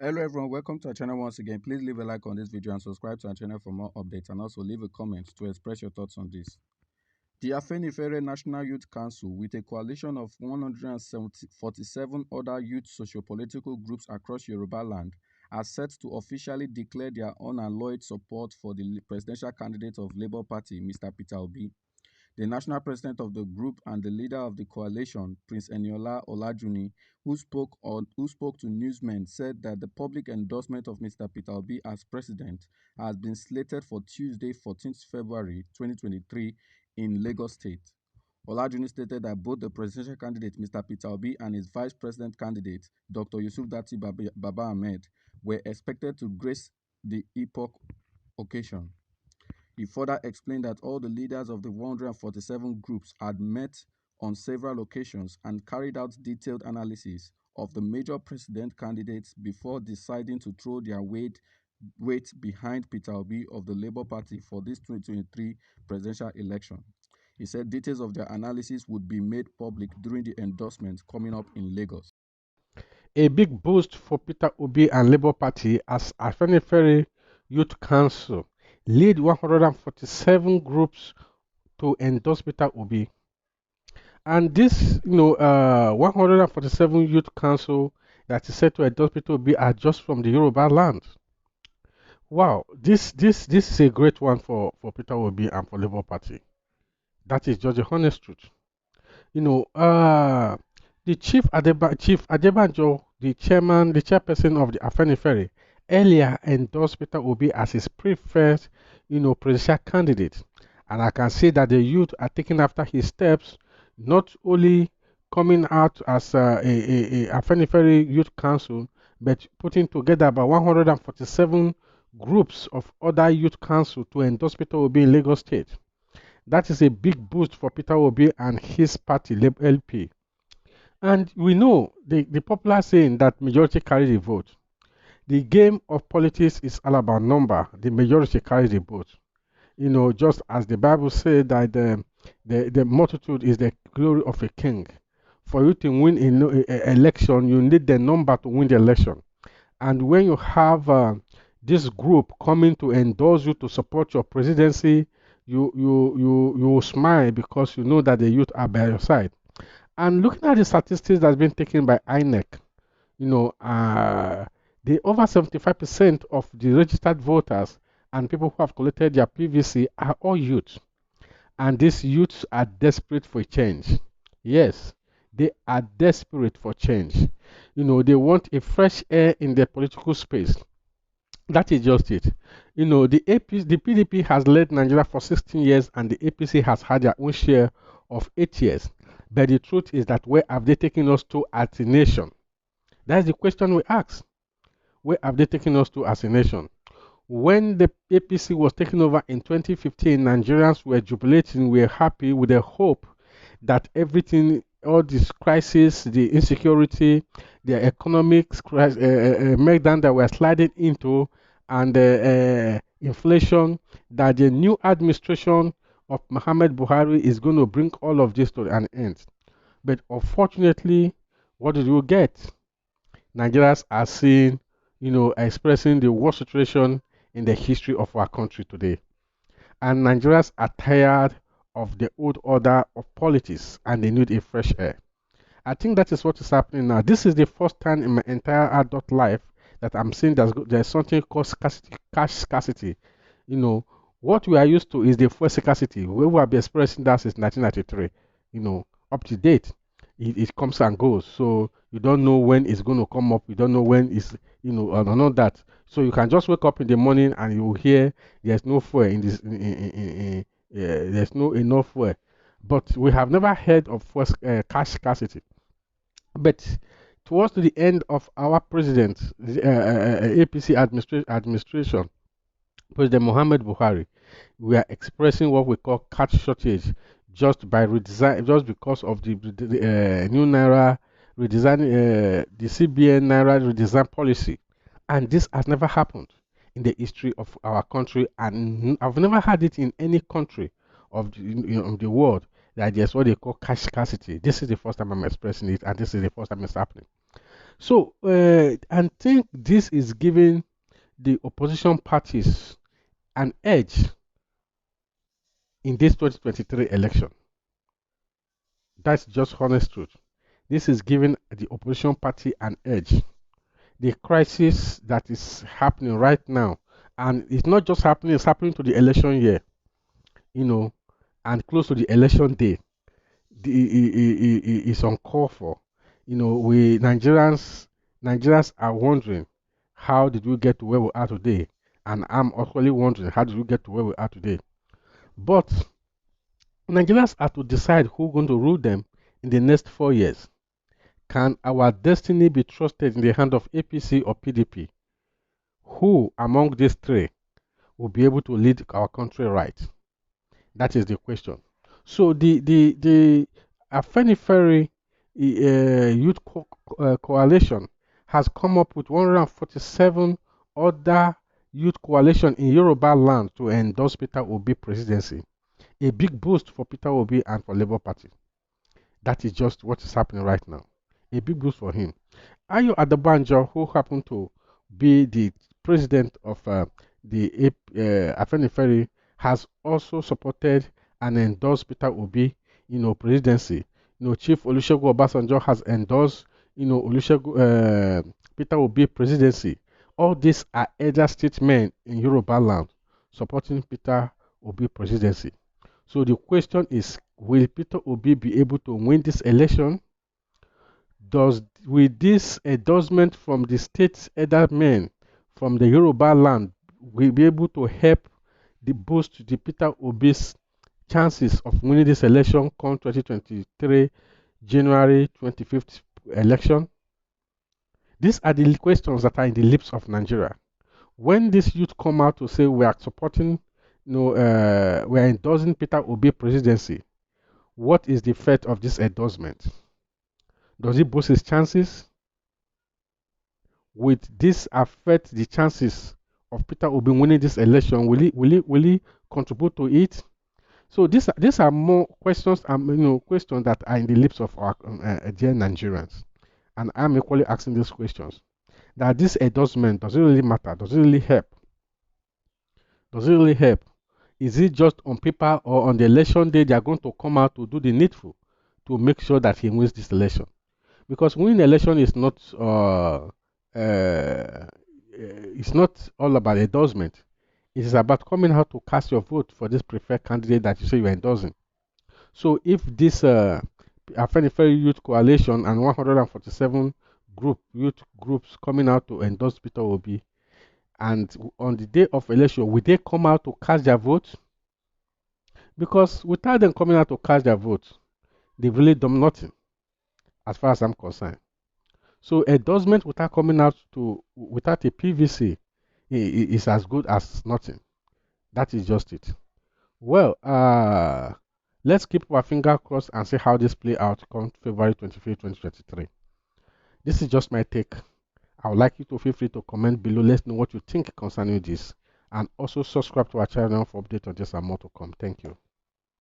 Hello everyone, welcome to our channel once again. Please leave a like on this video and subscribe to our channel for more updates, and also leave a comment to express your thoughts on this. The Afenifere National Youth Council, with a coalition of 147 other youth socio-political groups across Yorubaland, are set to officially declare their unalloyed support for the presidential candidate of Labour Party, Mr. Peter Obi. The national president of the group and the leader of the coalition, Prince Eniola Olajuni, who spoke to newsmen, said that the public endorsement of Mr. Peter Obi as president has been slated for Tuesday, 14th February 2023 in Lagos State. Olajuni stated that both the presidential candidate, Mr. Peter Obi, and his vice president candidate, Dr. Yusuf Dati Baba Ahmed, were expected to grace the epoch occasion. He further explained that all the leaders of the 147 groups had met on several occasions and carried out detailed analysis of the major president candidates before deciding to throw their weight behind Peter Obi of the Labour Party for this 2023 presidential election. He said details of their analysis would be made public during the endorsement coming up in Lagos. A big boost for Peter Obi and Labour Party as Afenifere Youth Council lead 147 groups to endorse Peter Obi. And this, 147 Youth Council that is set to endorse Peter Obi are just from the Yoruba land. Wow, this is a great one for Peter Obi and for Labour Party. That is just the honest truth. You know, uh, the Chief Adebanjo, the chairperson of the Afenifere, earlier endorsed Peter Obi as his preferred, presidential candidate. And I can say that the youth are taking after his steps, not only coming out as a Afenifere Youth Council, but putting together about 147 groups of other youth council to endorse Peter Obi in Lagos State. That is a big boost for Peter Obi and his party, LP. And we know the popular saying that majority carry the vote. The game of politics is all about number. The majority carries the vote. Just as the Bible said that the multitude is the glory of a king. For you to win an election, you need the number to win the election. And when you have this group coming to endorse you to support your presidency, you smile because you know that the youth are by your side. And looking at the statistics that's been taken by INEC, you know, uh, the over 75% of the registered voters and people who have collected their PVC are all youth. And these youths are desperate for change. Yes, they are desperate for change. They want a fresh air in their political space. That is just it. The PDP has led Nigeria for 16 years and the APC has had their own share of 8 years. But the truth is that where have they taken us to as a nation? That's the question we ask. Where have they taken us to as a nation? When the APC was taken over in 2015, Nigerians were jubilating, we were happy with the hope that everything, all this crisis, the insecurity, the economic meltdown that we're sliding into, and inflation, that the new administration of Mohamed Buhari is going to bring all of this to an end. But unfortunately, what did we get? Nigerians are seeing, expressing the worst situation in the history of our country today. And Nigerians are tired of the old order of politics and they need a fresh air. I think that is what is happening now. This is the first time in my entire adult life that I'm seeing there's something called scarcity, cash scarcity. What we are used to is the fuel scarcity. We have been experiencing that since 1993. Up to date, it comes and goes. So you don't know when it's going to come up. You don't know when it's, and all that. So you can just wake up in the morning and you will hear there's no fuel in this, there's no enough fuel. But we have never heard of fuel, cash scarcity. But towards the end of our president, the APC administration, President Mohamed Buhari, we are expressing what we call cash shortage just by redesign, just because of the new naira redesign, the CBN naira redesign policy, and this has never happened in the history of our country, and I've never had it in any country of of the world that there's what they call cash scarcity. This is the first time I'm expressing it, and this is the first time it's happening. So, I think this is giving the opposition parties an edge in this 2023 election. That's just honest truth. This is giving the opposition party an edge. The crisis that is happening right now, and it's not just happening, it's happening to the election year, you know, and close to the election day. Is uncalled for. We Nigerians are wondering how did we get to where we are today, and I'm actually wondering how did we get to where we are today. But Nigerians are to decide who's going to rule them in the next 4 years. Can our destiny be trusted in the hand of APC or PDP? Who among these three will be able to lead our country right? That is the question. So the Afenifere Youth Coalition has come up with 147 other youth coalition in Yoruba land to endorse Peter Obi presidency. A big boost for Peter Obi and for Labour Party. That is just what is happening right now. A big boost for him. Ayo Adebanjo, who happened to be the president of the Afenifere, has also supported and endorsed Peter Obi, presidency. Chief Olusegun Obasanjo has endorsed, Peter Obi presidency. All these are elder statesmen in Yoruba land supporting Peter Obi presidency. So the question is, will Peter Obi be able to win this election? Will this endorsement from the state's elder men from the Yoruba land will be able to help the boost the Peter Obi's chances of winning this election come 2023 January 25th election? These are the questions that are in the lips of Nigeria. When this youth come out to say we are supporting, we are endorsing Peter Obi presidency, what is the effect of this endorsement? Does it boost his chances? Will this affect the chances of Peter Obi winning this election? Will he contribute to it? So these are more questions, questions that are in the lips of our dear Nigerians, and I'm equally asking these questions. That this endorsement, does it really matter? Does it really help? Does it really help? Is it just on paper, or on the election day they are going to come out to do the needful to make sure that he wins this election? Because winning election is not it's not all about endorsement. It is about coming out to cast your vote for this preferred candidate that you say you are endorsing. So if this Afenifere Youth Coalition and 147 youth groups coming out to endorse Peter Obi, and on the day of election, will they come out to cast their vote? Because without them coming out to cast their vote, they've really done nothing, as far as I'm concerned. So endorsement without a PVC is as good as nothing. That is just it. Well, let's keep our finger crossed and see how this play out come February 25th, 2023. This is just my take. I would like you to feel free to comment below. Let's know what you think concerning this. And also subscribe to our channel for updates on this and more to come. Thank you.